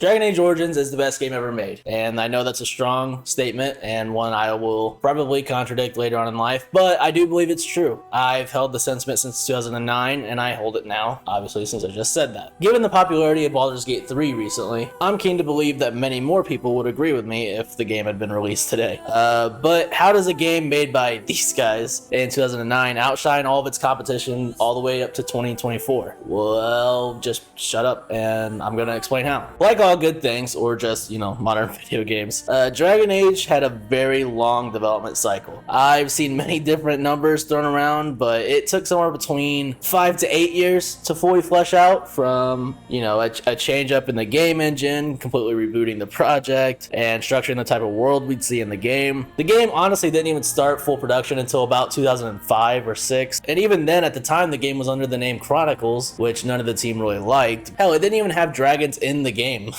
Dragon Age Origins is the best game ever made, and I know that's a strong statement and one I will probably contradict later on in life, but I do believe it's true. I've held the sentiment since 2009, and I hold it now, obviously, since I just said that. Given the popularity of Baldur's Gate 3 recently, I'm keen to believe that many more people would agree with me if the game had been released today. But how does a game made by these guys in 2009 outshine all of its competition all the way up to 2024? Well, just shut up and I'm gonna explain how. Like all good things, or just, modern video games, Dragon Age had a very long development cycle. I've seen many different numbers thrown around, but it took somewhere between 5 to 8 years to fully flesh out, from, a change up in the game engine, completely rebooting the project, and structuring the type of world we'd see in the game. The game honestly didn't even start full production until about 2005 or 6, and even then, at the time, the game was under the name Chronicles, which none of the team really liked. Hell, it didn't even have dragons in the game.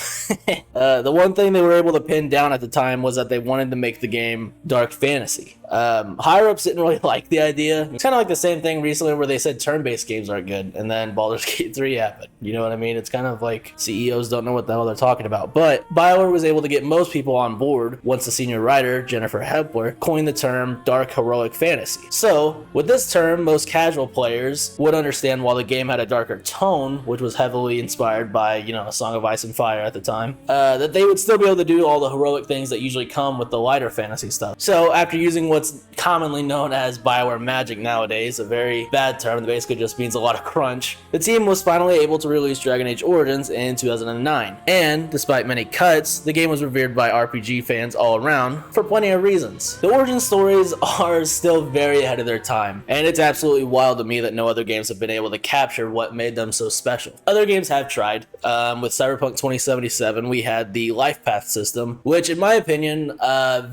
The one thing they were able to pin down at the time was that they wanted to make the game dark fantasy. Higher-ups didn't really like the idea. It's kind of like the same thing recently where they said turn-based games aren't good, and then Baldur's Gate 3 happened. You know what I mean? It's kind of like CEOs don't know what the hell they're talking about. But Bioware was able to get most people on board once the senior writer, Jennifer Hepler, coined the term dark heroic fantasy. So, with this term, most casual players would understand while the game had a darker tone, which was heavily inspired by, A Song of Ice and Fire at the time, that they would still be able to do all the heroic things that usually come with the lighter fantasy stuff. So, after using what's commonly known as Bioware magic nowadays, a very bad term that basically just means a lot of crunch, the team was finally able to release Dragon Age Origins in 2009. And, despite many cuts, the game was revered by RPG fans all around for plenty of reasons. The origin stories are still very ahead of their time, and it's absolutely wild to me that no other games have been able to capture what made them so special. Other games have tried. With Cyberpunk 2077, we had the life path system, which in my opinion,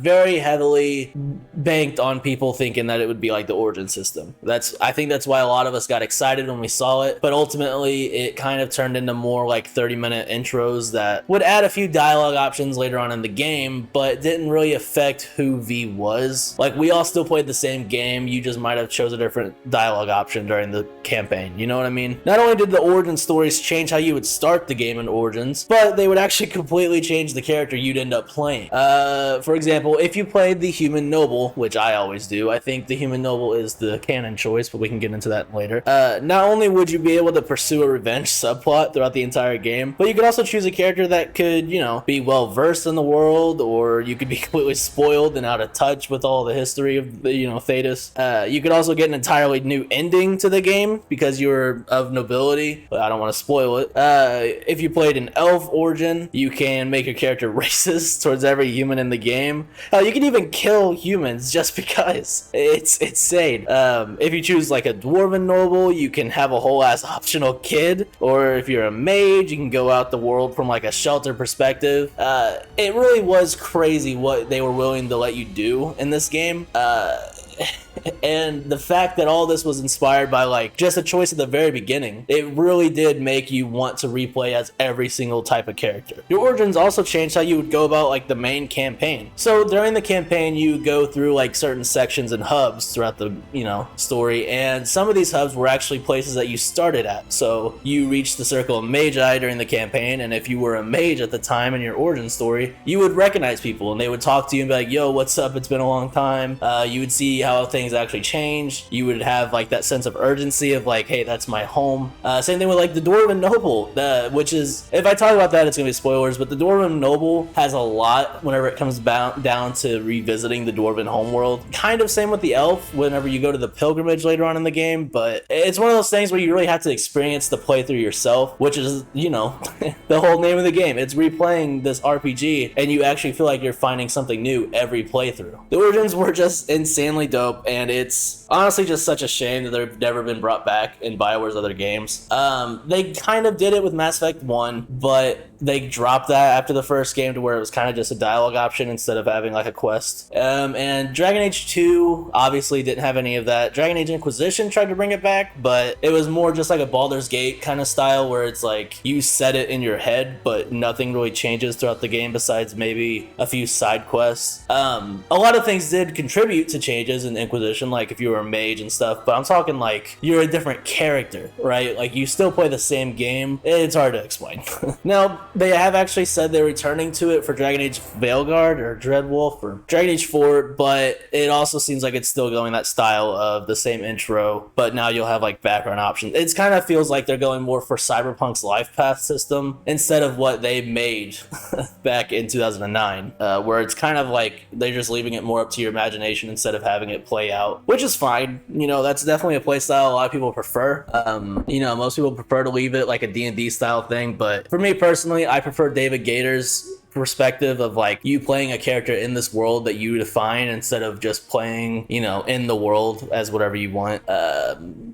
very heavily banked on people thinking that it would be like the Origin system. I think that's why a lot of us got excited when we saw it, but ultimately it kind of turned into more like 30-minute intros that would add a few dialogue options later on in the game, but didn't really affect who V was. Like, we all still played the same game, you just might have chose a different dialogue option during the campaign, you know what I mean? Not only did the Origin stories change how you would start the game in Origins, but they would actually completely change the character you'd end up playing. For example, if you played the Human Noble, which I always do, I think the Human Noble is the canon choice, but we can get into that later. Not only would you be able to pursue a revenge subplot throughout the entire game, but you could also choose a character that could, be well versed in the world, or you could be completely spoiled and out of touch with all the history of the, Thetis. You could also get an entirely new ending to the game because you were of nobility, but I don't want to spoil it. If you played an elf origin, you can make your character racist towards every human in the game. You can even kill humans just because. It's insane. If you choose like a dwarven noble, you can have a whole ass optional kid, or if you're a mage, you can go out the world from like a shelter perspective. It really was crazy what they were willing to let you do in this game. And the fact that all this was inspired by like just a choice at the very beginning, it really did make you want to replay as every single type of character. Your Origins also changed how you would go about like the main campaign. So during the campaign, you go through like certain sections and hubs throughout the story, and some of these hubs were actually places that you started at. So you reached the Circle of Magi during the campaign, and if you were a mage at the time in your origin story, you would recognize people and they would talk to you and be like, yo, what's up, it's been a long time. You would see how things actually changed. You would have like that sense of urgency of like, hey, that's my home. Same thing with like the Dwarven Noble, which is, if I talk about that, it's gonna be spoilers, but the Dwarven Noble has a lot whenever it comes down to revisiting the Dwarven homeworld. Kind of same with the Elf whenever you go to the pilgrimage later on in the game, but it's one of those things where you really have to experience the playthrough yourself, which is, the whole name of the game. It's replaying this RPG, and you actually feel like you're finding something new every playthrough. The Origins were just insanely dope, and it's honestly just such a shame that they've never been brought back in Bioware's other games. They kind of did it with Mass Effect 1, but they dropped that after the first game to where it was kind of just a dialogue option instead of having like a quest. And Dragon Age 2 obviously didn't have any of that. Dragon Age Inquisition tried to bring it back, but it was more just like a Baldur's Gate kind of style where it's like you set it in your head, but nothing really changes throughout the game besides maybe a few side quests. A lot of things did contribute to changes in the Inquisition, like if you were a mage and stuff, but I'm talking like you're a different character, right? Like you still play the same game. It's hard to explain. Now, they have actually said they're returning to it for Dragon Age Veilguard or Dreadwolf or Dragon Age 4, but it also seems like it's still going that style of the same intro, but now you'll have like background options. It kind of feels like they're going more for Cyberpunk's life path system instead of what they made back in 2009, where it's kind of like they're just leaving it more up to your imagination instead of having it play out, which is fine. You know, that's definitely a play style a lot of people prefer. You know, most people prefer to leave it like a D&D style thing, but for me personally, I prefer David Gator's perspective of like you playing a character in this world that you define instead of just playing, you know, in the world as whatever you want.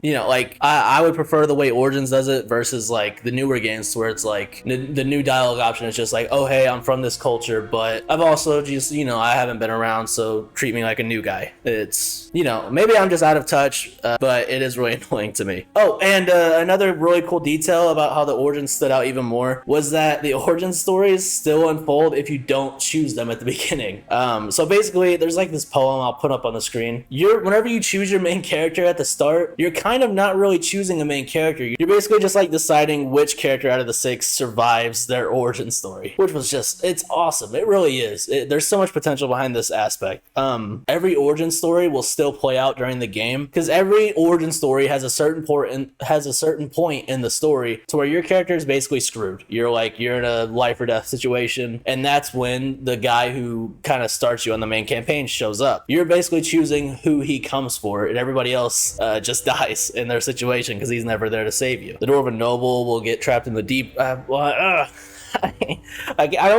You know, like I would prefer the way Origins does it versus like the newer games where it's like the new dialogue option is just like, oh hey, I'm from this culture, but I've also just, you know, I haven't been around, so treat me like a new guy. It's, you know, maybe I'm just out of touch, but it is really annoying to me. Oh, and another really cool detail about how the Origins stood out even more was that the origin stories still unfold if you don't choose them at the beginning. So basically, there's like this poem I'll put up on the screen. Whenever you choose your main character at the start, you're kind of not really choosing a main character. You're basically just like deciding which character out of the 6 survives their origin story, which was just, it's awesome. It really is. There's so much potential behind this aspect. Every origin story will still play out during the game because every origin story has a certain point in the story to where your character is basically screwed. You're in a life or death situation, and that's when the guy who kind of starts you on the main campaign shows up. You're basically choosing who he comes for, and everybody else just dies in their situation because he's never there to save you. The Dwarven Noble will get trapped in the deep. I don't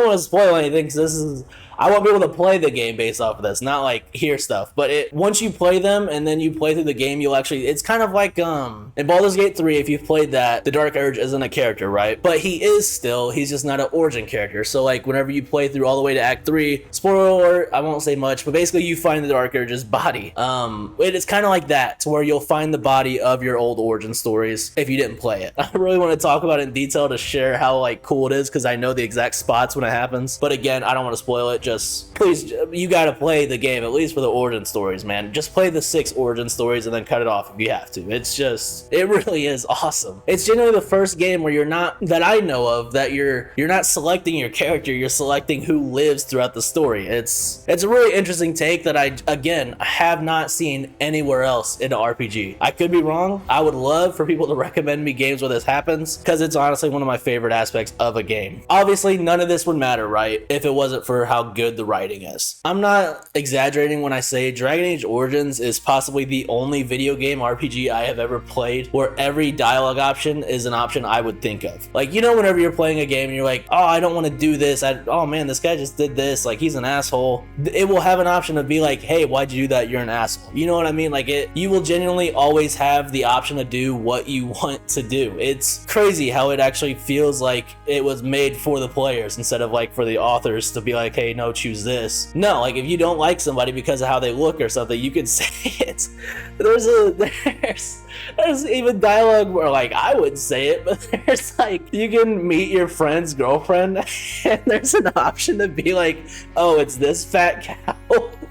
want to spoil anything because I want people to play the game based off of this, not like hear stuff. But once you play them and then you play through the game, you'll actually, it's kind of like in Baldur's Gate 3, if you've played that, the Dark Urge isn't a character, right? But he's just not an origin character. So like whenever you play through all the way to Act 3, spoiler alert, I won't say much, but basically you find the Dark Urge's body. It's kind of like that, to where you'll find the body of your old origin stories if you didn't play it. I really want to talk about it in detail to share how like cool it is because I know the exact spots when it happens. But again, I don't want to spoil it. Just please, you gotta play the game at least for the origin stories, man. Just play the 6 origin stories and then cut it off if you have to. It really is awesome. It's generally the first game where that I know of, that you're not selecting your character, you're selecting who lives throughout the story. It's a really interesting take that I have not seen anywhere else in an RPG. I could be wrong. I would love for people to recommend me games where this happens because it's honestly one of my favorite aspects of a game. Obviously, none of this would matter, right, if it wasn't for how good the writing is. I'm not exaggerating when I say Dragon Age Origins is possibly the only video game RPG I have ever played where every dialogue option is an option I would think of. Like, you know, whenever you're playing a game and you're like, oh, I don't want to do this. Oh man, this guy just did this. Like, he's an asshole. It will have an option to be like, hey, why'd you do that? You're an asshole. You know what I mean? Like, you will genuinely always have the option to do what you want to do. It's crazy how it actually feels like it was made for the players instead of like for the authors to be like, hey, no, choose this. No, like if you don't like somebody because of how they look or something, you can say it. There's even dialogue where like I wouldn't say it, but there's like you can meet your friend's girlfriend and there's an option to be like, oh, it's this fat cow.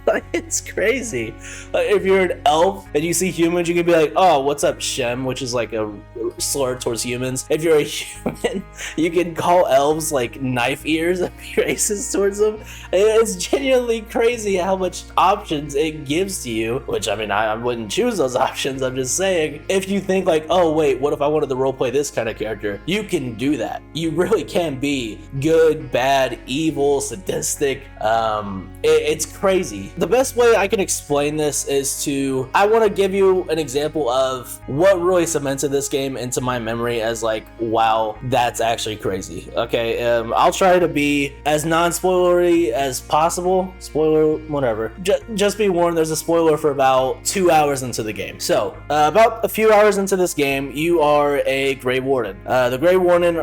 Like, it's crazy. Like, if you're an elf and you see humans, you can be like, oh, what's up, Shem, which is like a slur towards humans. If you're a human, you can call elves like knife ears and be racist towards them. It's genuinely crazy how much options it gives to you, which I mean, I wouldn't choose those options. I'm just saying, if you think like, oh wait, what if I wanted to roleplay this kind of character? You can do that. You really can be good, bad, evil, sadistic. It's crazy. The best way I can explain this is I want to give you an example of what really cemented this game into my memory as like, wow, that's actually crazy. Okay, I'll try to be as non-spoilery as possible. Spoiler, whatever. Just be warned, there's a spoiler for about 2 hours into the game. So, about a few hours into this game, you are a Grey Warden. The Grey Warden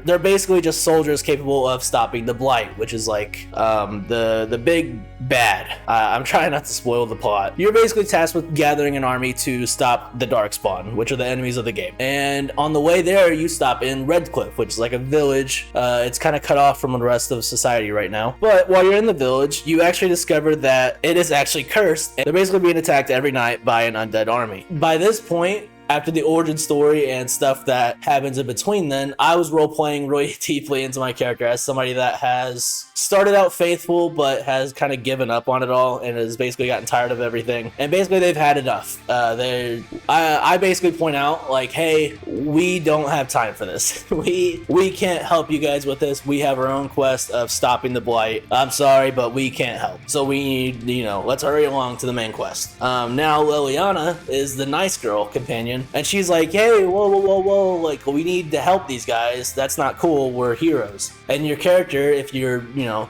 they're basically just soldiers capable of stopping the Blight, which is like the big bad. I'm trying not to spoil the plot. You're basically tasked with gathering an army to stop the Darkspawn, which are the enemies of the game. And on the way there, you stop in Redcliffe, which is like a village. It's kind of cut off from the rest of society right now. But while you're in the village, you actually discover that it is actually cursed, and they're basically being attacked every night by an undead army. By this point, after the origin story and stuff that happens in between then, I was role-playing really deeply into my character as somebody that has started out faithful but has kind of given up on it all and has basically gotten tired of everything. And basically they've had enough. I basically point out, like, hey, we don't have time for this. We can't help you guys with this. We have our own quest of stopping the blight. I'm sorry, but we can't help. So we need, let's hurry along to the main quest. Now Liliana is the nice girl companion, and she's like, hey, whoa, like, we need to help these guys. That's not cool. We're heroes. And your character, if you're,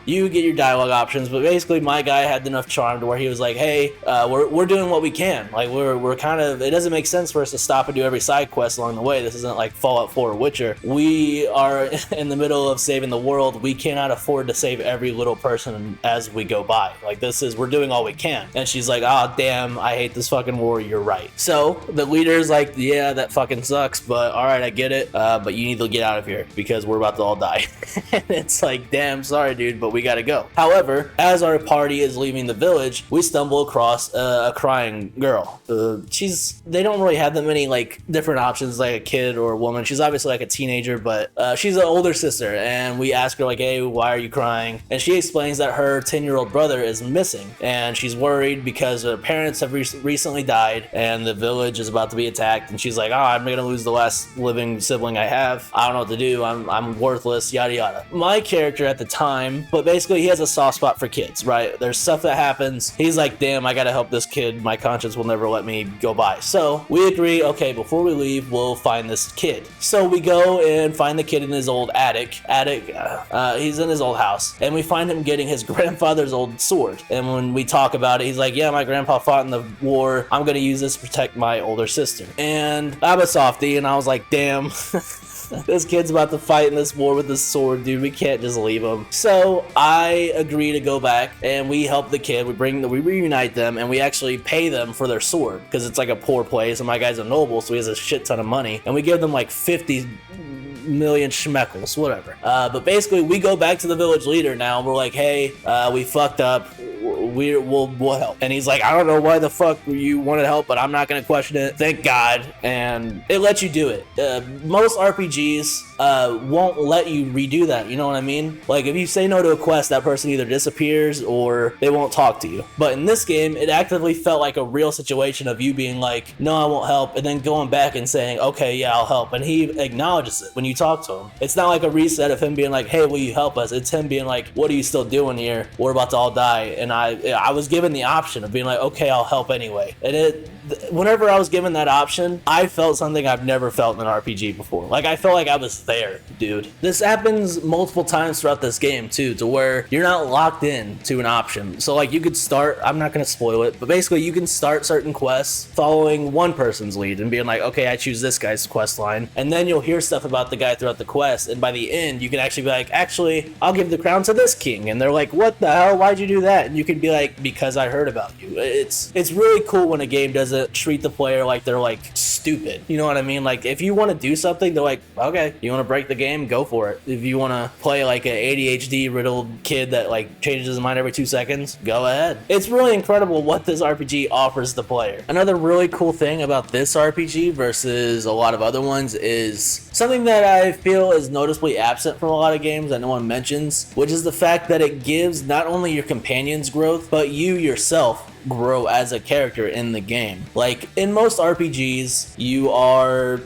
you get your dialogue options, but basically my guy had enough charm to where he was like, hey, we're doing what we can. Like, we're kind of, it doesn't make sense for us to stop and do every side quest along the way. This isn't like Fallout 4 or Witcher. We are in the middle of saving the world. We cannot afford to save every little person as we go by. Like, we're doing all we can. And she's like, oh, damn, I hate this fucking war. You're right. So the leader's like, yeah, that fucking sucks, but all right, I get it. But you need to get out of here because we're about to all die. And it's like, damn, sorry, dude, but we gotta go. However, as our party is leaving the village, we stumble across a crying girl. They don't really have that many like different options, like a kid or a woman. She's obviously like a teenager, but she's an older sister, and we ask her like, hey, why are you crying? And she explains that her 10-year-old brother is missing, and she's worried because her parents have recently died, and the village is about to be attacked. And she's like, oh, I'm gonna lose the last living sibling I have. I don't know what to do. I'm worthless, yada yada. My character at the time, but basically he has a soft spot for kids, right? There's stuff that happens. He's like, damn, I gotta help this kid. My conscience will never let me go by. So we agree, okay, before we leave, we'll find this kid. So we go and find the kid in his old attic. He's in his old house, and we find him getting his grandfather's old sword. And when we talk about it, he's like, yeah, my grandpa fought in the war. I'm gonna use this to protect my older sister. And I'm a softie, and I was like, damn. This kid's about to fight in this war with this sword, dude. We can't just leave him. So I agree to go back, and we help the kid. We reunite them, and we actually pay them for their sword because it's like a poor place, and my guy's a noble, so he has a shit ton of money, and we give them like 50 million schmeckles, whatever. But basically, we go back to the village leader now, and we're like, hey, we fucked up. We'll help. And he's like, I don't know why the fuck you wanted help, but I'm not gonna question it. Thank God. And it lets you do it. Most RPGs won't let you redo that, you know what I mean? Like, if you say no to a quest, that person either disappears or they won't talk to you. But in this game, it actively felt like a real situation of you being like, no, I won't help, and then going back and saying, okay, yeah, I'll help. And he acknowledges it when you talk to him. It's not like a reset of him being like, hey, will you help us? It's him being like, what are you still doing here? We're about to all die. And I was given the option of being like, okay, I'll help anyway. And whenever I was given that option, I felt something I've never felt in an RPG before. Like, I felt like I was there, dude. This happens multiple times throughout this game too, to where you're not locked in to an option. So like, you could start, I'm not gonna spoil it, but basically you can start certain quests following one person's lead and being like, okay, I choose this guy's quest line, and then you'll hear stuff about the guy throughout the quest, and by the end you can actually be like, actually, I'll give the crown to this king, and they're like, what the hell, why'd you do that? And you can be like, because I heard about you. It's really cool when a game doesn't treat the player like they're like stupid, you know what I mean? Like, if you want to do something, they're like, okay, you want to break the game, go for it. If you want to play like an ADHD riddled kid that like changes his mind every 2 seconds, go ahead. It's really incredible what this RPG offers the player. Another really cool thing about this RPG versus a lot of other ones is something that I feel is noticeably absent from a lot of games that no one mentions, which is the fact that it gives not only your companions growth, but you yourself grow as a character in the game. Like, in most RPGs, you're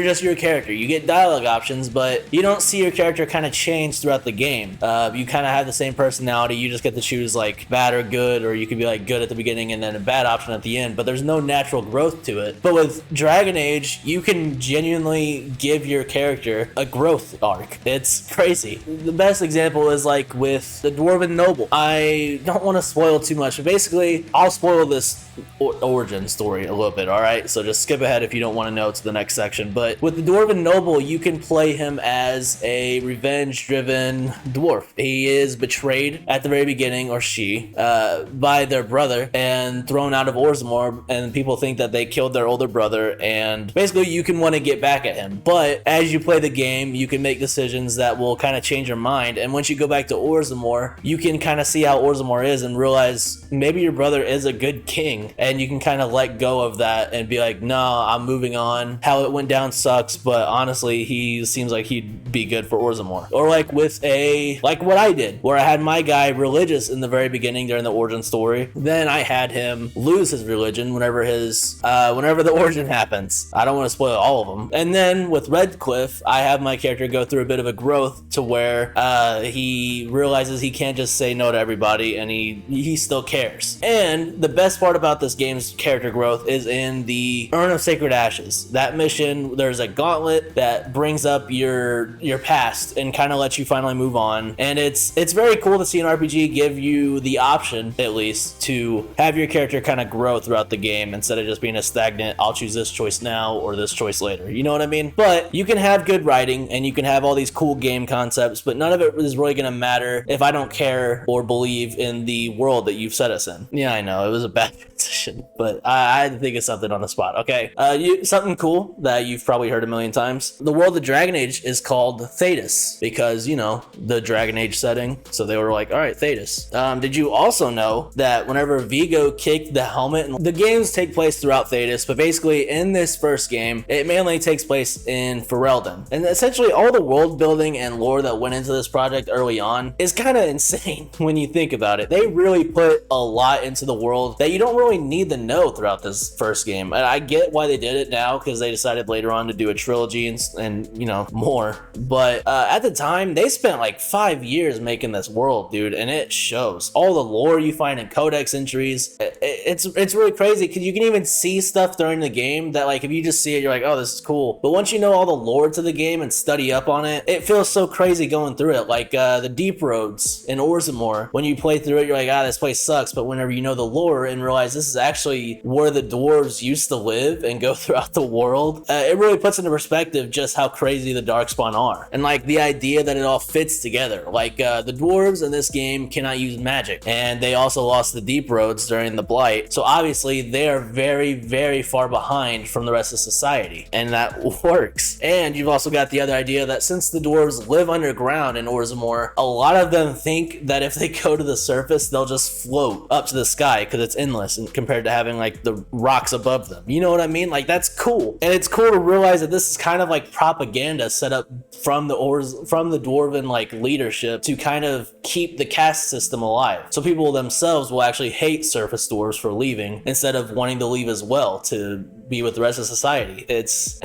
just your character. You get dialogue options, but you don't see your character kind of change throughout the game. You kind of have the same personality. You just get to choose like bad or good, or you could be like good at the beginning and then a bad option at the end, but there's no natural growth to it. But with Dragon Age, you can genuinely give your character a growth arc. It's crazy. The best example is like with the Dwarven Noble. I don't want to spoil too much, but basically, I'll spoil this origin story a little bit, all right? So just skip ahead if you don't want to know to the next section. But with the Dwarven Noble, you can play him as a revenge-driven dwarf. He is betrayed at the very beginning, or she, by their brother and thrown out of Orzammar, and people think that they killed their older brother, and basically you can want to get back at him. But as you play the game, you can make decisions that will kind of change your mind, and once you go back to Orzammar, you can kind of see how Orzammar is and realize maybe your brother is a good king, and you can kind of let go of that and be like, no, I'm moving on. How it went down sucks, but honestly, he seems like he'd be good for Orzammar. Or like what I did, where I had my guy religious in the very beginning during the origin story. Then I had him lose his religion whenever the origin happens. I don't want to spoil all of them. And then with Redcliffe, I have my character go through a bit of a growth to where he realizes he can't just say no to everybody, and he still cares. And the best part about this game's character growth is in the Urn of Sacred Ashes. That mission, there's a gauntlet that brings up your past and kind of lets you finally move on. And it's very cool to see an RPG give you the option, at least, to have your character kind of grow throughout the game instead of just being a stagnant, I'll choose this choice now or this choice later. You know what I mean? But you can have good writing and you can have all these cool game concepts, but none of it is really going to matter if I don't care or believe in the world that you've set us in. Yeah, I know, it was a bad transition, but I had to think of something on the spot. Okay, something cool that you've probably heard a million times. The world of Dragon Age is called Thedas because, you know, the Dragon Age setting. So they were like, all right, Thedas. Did you also know that whenever Vigo kicked the helmet, and the games take place throughout Thedas, but basically in this first game, it mainly takes place in Ferelden. And essentially all the world building and lore that went into this project early on is kind of insane when you think about it. They really put a lot into the world that you don't really need to know throughout this first game. And I get why they did it now, because they decided later on to do a trilogy and you know, more. But at the time, they spent like 5 years making this world, dude, and it shows. All the lore you find in codex entries, it's really crazy, because you can even see stuff during the game that, like, if you just see it, you're like, oh, this is cool. But once you know all the lore to the game and study up on it, it feels so crazy going through it. Like the Deep Roads in Orzammar, when you play through it, you're like, ah, this place sucks. But whenever you know the lore and realize this is actually where the dwarves used to live and go throughout the world, it really puts into perspective just how crazy the Darkspawn are. And like the idea that it all fits together. Like the dwarves in this game cannot use magic, and they also lost the Deep Roads during the Blight. So obviously they are very, very far behind from the rest of society, and that works. And you've also got the other idea that since the dwarves live underground in Orzammar, a lot of them think that if they go to the surface, they'll just float up to the sky because it's endless, and compared to having like the rocks above them. You know what I mean? Like, that's cool. And it's cool to realize that this is kind of like propaganda set up from the dwarven like leadership to kind of keep the caste system alive. So people themselves will actually hate surface dwarves for leaving instead of wanting to leave as well to be with the rest of society. It's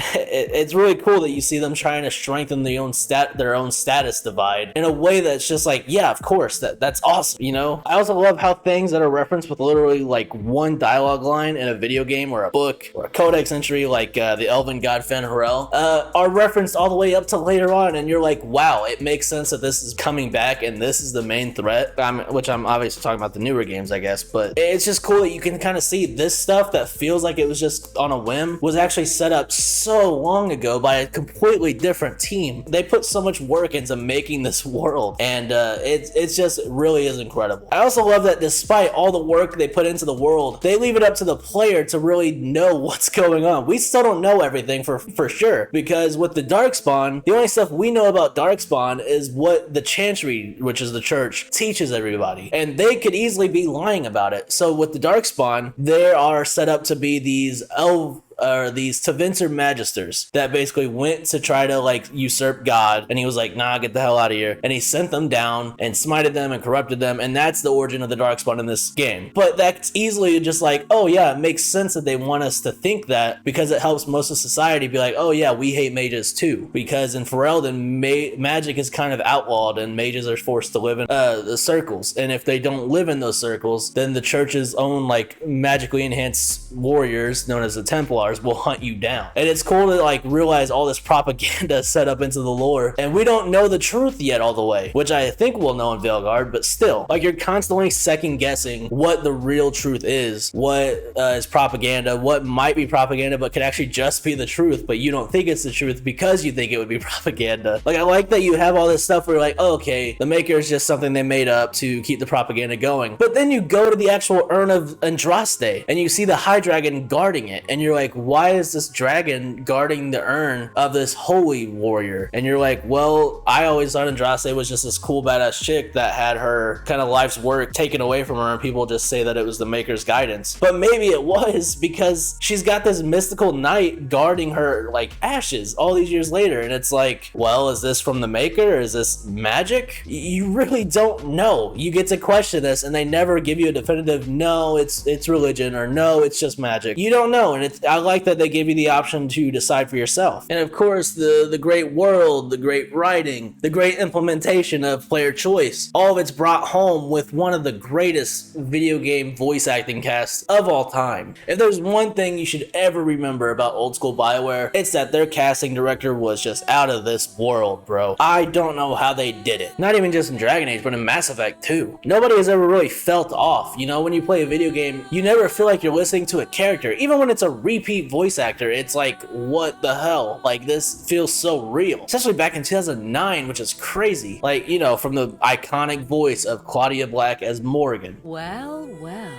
really cool that you see them trying to strengthen their own status divide in a way that's just like, yeah, of course, that's awesome, you know? I also love how things that are referenced with literally like one dialogue line in a video game or a book or a codex entry like the Elven god Fen'Harel are referenced all the way up to later on, and you're like, wow, it makes sense that this is coming back and this is the main threat, which I'm obviously talking about the newer games, I guess, but it's just cool that you can kind of see this stuff that feels like it was just on a whim was actually set up so long ago by a completely different team. They put so much work into making this world, and it's just really is incredible. I also love that despite all the work they put into the world, they leave it up to the player to really know what's going on. We still don't know everything for sure, because with the Darkspawn, the only stuff we know about Darkspawn is what the Chantry, which is the church, teaches everybody, and they could easily be lying about it. So with the Darkspawn, they are set up to be these Tevinter Magisters that basically went to try to like usurp God, and he was like, nah, get the hell out of here, and he sent them down and smited them and corrupted them, and that's the origin of the Darkspawn in this game. But that's easily just like, oh yeah, it makes sense that they want us to think that, because it helps most of society be like, oh yeah, we hate mages too, because in Ferelden, magic is kind of outlawed and mages are forced to live in the circles, and if they don't live in those circles, then the church's own like magically enhanced warriors known as the Templars Templars will hunt you down. And it's cool to like realize all this propaganda set up into the lore, and we don't know the truth yet all the way, which I think we'll know in Veilguard, but still, like, you're constantly second guessing what the real truth is, what is propaganda, what might be propaganda but could actually just be the truth, but you don't think it's the truth because you think it would be propaganda. Like, I like that you have all this stuff where you're like, oh, okay, the Maker is just something they made up to keep the propaganda going, but then you go to the actual urn of Andraste and you see the High Dragon guarding it, and you're like, why is this dragon guarding the urn of this holy warrior? And you're like, well, I always thought Andraste was just this cool badass chick that had her kind of life's work taken away from her, and people just say that it was the Maker's guidance, but maybe it was because she's got this mystical knight guarding her like ashes all these years later. And it's like, well, is this from the Maker, or is this magic? You really don't know. You get to question this and they never give you a definitive no, it's religion, or no, it's just magic. You don't know. And I like that they give you the option to decide for yourself. And of course, the great world, the great writing, the great implementation of player choice, all of it's brought home with one of the greatest video game voice acting casts of all time. If there's one thing you should ever remember about old school Bioware, it's that their casting director was just out of this world, bro. I don't know how they did it. Not even just in Dragon Age, but in Mass Effect 2. Nobody has ever really felt off. You know, when you play a video game, you never feel like you're listening to a character. Even when it's a repeat voice actor, it's like, what the hell? Like, this feels so real. Especially back in 2009, which is crazy. Like, you know, from the iconic voice of Claudia Black as Morrigan. Well, well.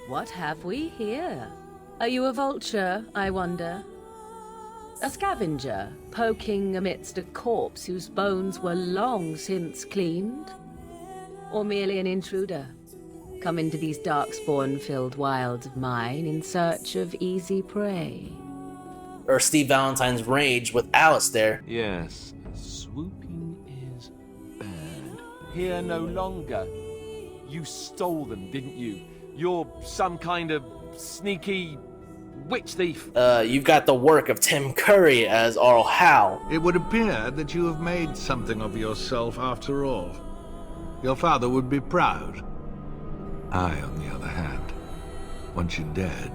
What have we here? Are you a vulture, I wonder? A scavenger, poking amidst a corpse whose bones were long since cleaned? Or merely an intruder, come into these darkspawn-filled wilds of mine in search of easy prey? Or Steve Valentine's rage with Alistair. Yes, swooping is bad. Here no longer. You stole them, didn't you? You're some kind of sneaky witch thief. You've got the work of Tim Curry as Arl Howe. It would appear that you have made something of yourself after all. Your father would be proud. I, on the other hand, want you dead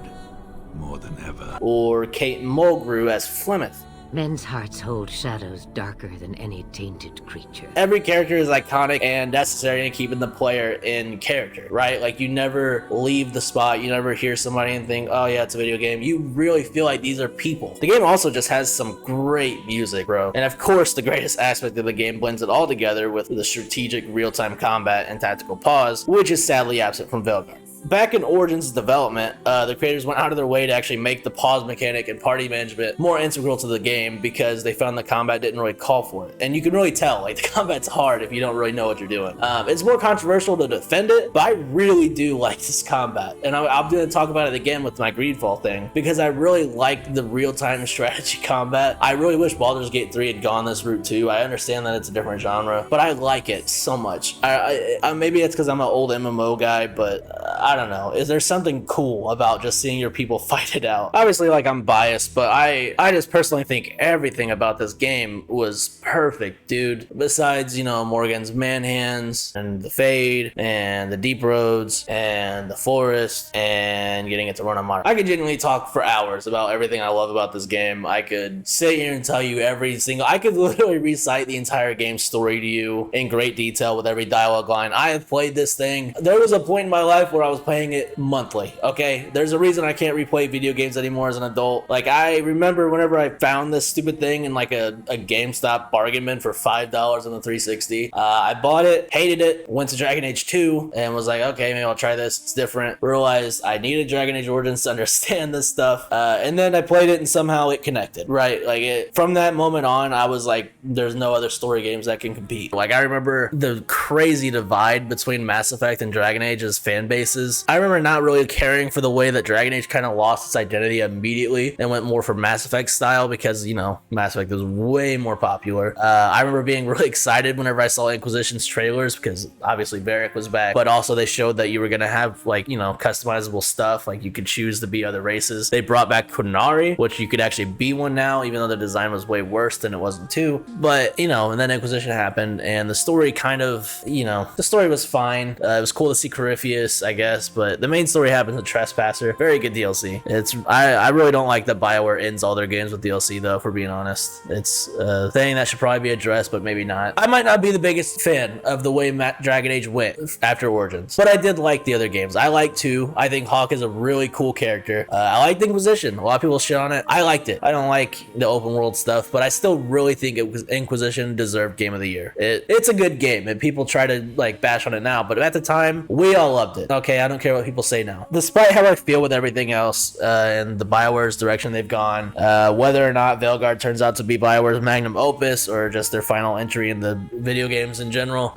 more than ever. Or Kate Mulgrew as Flemeth. Men's hearts hold shadows darker than any tainted creature. Every character is iconic and necessary in keeping the player in character, right? Like, you never leave the spot, you never hear somebody and think, oh yeah, it's a video game. You really feel like these are people. The game also just has some great music, bro. And of course, the greatest aspect of the game blends it all together with the strategic real-time combat and tactical pause, which is sadly absent from Veilguard. Back in Origins development, the creators went out of their way to actually make the pause mechanic and party management more integral to the game because they found the combat didn't really call for it. And you can really tell, like, the combat's hard if you don't really know what you're doing. It's more controversial to defend it, but I really do like this combat. And I'm going to talk about it again with my Greedfall thing because I really like the real-time strategy combat. I really wish Baldur's Gate 3 had gone this route too. I understand that it's a different genre, but I like it so much. Maybe it's because I'm an old MMO guy, but I don't know. Is there something cool about just seeing your people fight it out? Obviously, like, I'm biased, but I just personally think everything about this game was perfect, dude. Besides, you know, Morgan's man hands and the fade and the deep roads and the forest and getting it to run on modern. I could genuinely talk for hours about everything I love about this game. I could sit here and tell you I could literally recite the entire game's story to you in great detail with every dialogue line. I have played this thing. There was a point in my life where I was playing it monthly, okay? There's a reason I can't replay video games anymore as an adult. Like, I remember whenever I found this stupid thing in like a GameStop bargain bin for $5 on the 360. I bought it, hated it, went to Dragon Age 2 and was like, okay, maybe I'll try this. It's different. Realized I needed Dragon Age Origins to understand this stuff. And then I played it and somehow it connected, right? Like, from that moment on, I was like, there's no other story games that can compete. Like, I remember the crazy divide between Mass Effect and Dragon Age's fan bases. I remember not really caring for the way that Dragon Age kind of lost its identity immediately and went more for Mass Effect style because, you know, Mass Effect was way more popular. I remember being really excited whenever I saw Inquisition's trailers because obviously Varric was back, but also they showed that you were going to have, like, you know, customizable stuff. Like, you could choose to be other races. They brought back Qunari, which you could actually be one now, even though the design was way worse than it was in 2. But, you know, and then Inquisition happened and the story kind of, you know, the story was fine. It was cool to see Corypheus, I guess. guess, but the main story happens in Trespasser. Very good DLC. I really don't like that Bioware ends all their games with DLC though, for being honest. It's a thing that should probably be addressed, but maybe not. I might not be the biggest fan of the way Dragon Age went after Origins, but I did like the other games. I like 2. I think Hawk is a really cool character. I like the Inquisition. A lot of people shit on it. I liked it. I don't like the open world stuff, but I still really think Inquisition deserved Game of the Year. It's a good game, and people try to like bash on it now, but at the time, we all loved it. Okay, I don't care what people say now. Despite how I feel with everything else and the Bioware's direction they've gone, whether or not Veilguard turns out to be Bioware's magnum opus or just their final entry in the video games in general,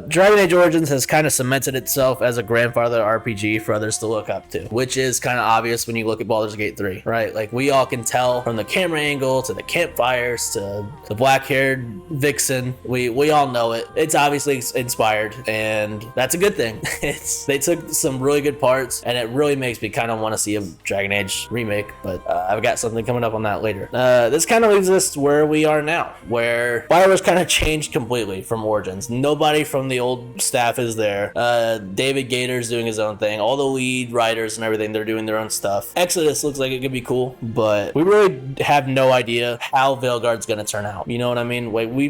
Dragon Age Origins has kind of cemented itself as a grandfather RPG for others to look up to, which is kind of obvious when you look at Baldur's Gate 3, right? Like, we all can tell from the camera angle to the campfires to the black-haired vixen. We all know it. It's obviously inspired, and that's a good thing. They took some really good parts, and it really makes me kind of want to see a Dragon Age remake, but I've got something coming up on that later. This kind of leaves us where we are now, where Bioware's kind of changed completely from Origins. Nobody from the old staff is there. David Gator's doing his own thing. All the lead writers and everything, they're doing their own stuff. Exodus looks like it could be cool, but we really have no idea how Veilguard's gonna turn out. You know what I mean? Like, we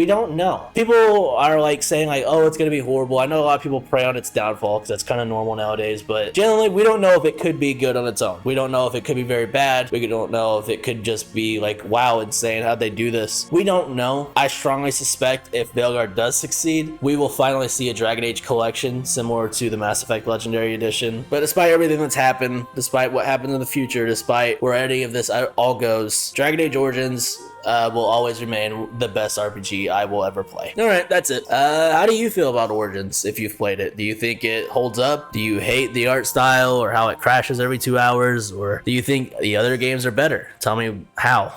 don't know. People are like saying like, oh, it's gonna be horrible. I know a lot of people prey on its downfall because that's kind of normal nowadays, but generally we don't know if it could be good on its own. We don't know if it could be very bad. We don't know if it could just be like, wow, insane, how'd they do this? We don't know. I strongly suspect if Veilguard does succeed, we will finally see a Dragon Age collection similar to the Mass Effect Legendary Edition. But despite everything that's happened, despite what happens in the future, despite where any of this all goes, Dragon Age Origins will always remain the best RPG I will ever play. All right, that's it. How do you feel about Origins if you've played it? Do you think it holds up? Do you hate the art style or how it crashes every 2 hours? Or do you think the other games are better? Tell me how.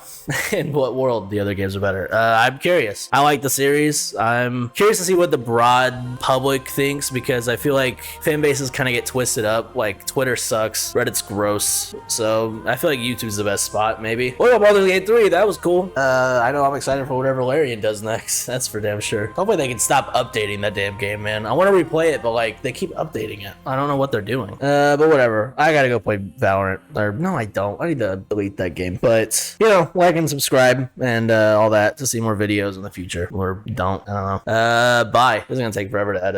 In what world the other games are better. I'm curious. I like the series. I'm curious to see what the broad public thinks, because I feel like fan bases kind of get twisted up. Like, Twitter sucks, Reddit's gross, so I feel like YouTube's the best spot, maybe. What about Baldur's Gate 3? That was cool. I know I'm excited for whatever Larian does next. That's for damn sure. Hopefully they can stop updating that damn game, man. I want to replay it, but like, they keep updating it. I don't know what they're doing. But whatever. I gotta go play Valorant. Or no, I don't. I need to delete that game. But, you know, like and subscribe and all that to see more videos in the future. Or don't. I don't know. Bye. This is gonna take forever to edit.